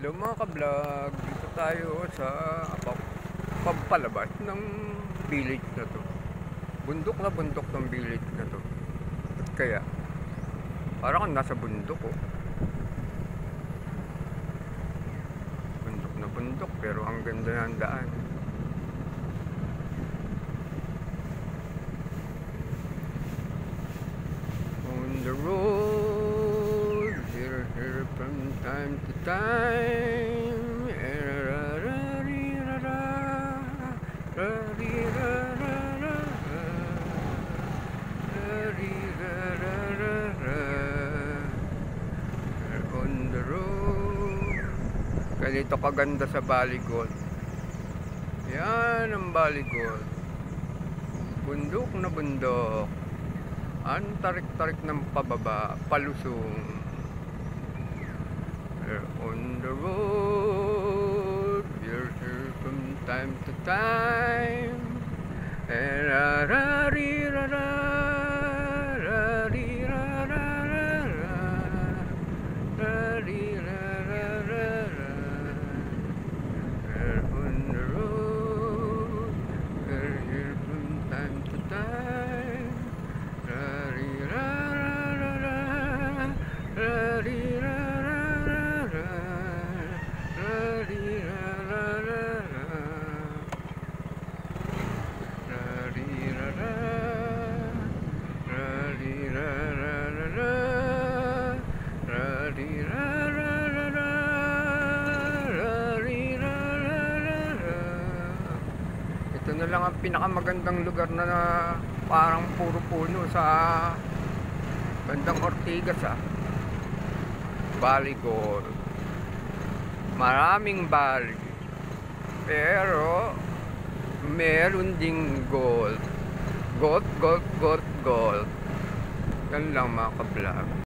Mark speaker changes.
Speaker 1: Hello mga ka-vlog, dito tayo sa pampalabas ng village na to. Bundok na bundok ng village na to. At kaya, parang nasa bundok oh. Bundok na bundok pero ang ganda ng daan. On the road, here from time to time. On the road. Ganito kaganda sa Baligon. Yan ang Baligon. Bundok na bundok. Ang tarik-tarik ng pababa, palusong. On the road, we're here from time to time. And on the road, we're here from time to time. Ito na lang ang pinakamagandang lugar na parang puro puno sa bandang Ortigas Baligon. Maraming bali pero meron ding gold. Gold. Yan lang mga ka-vlog.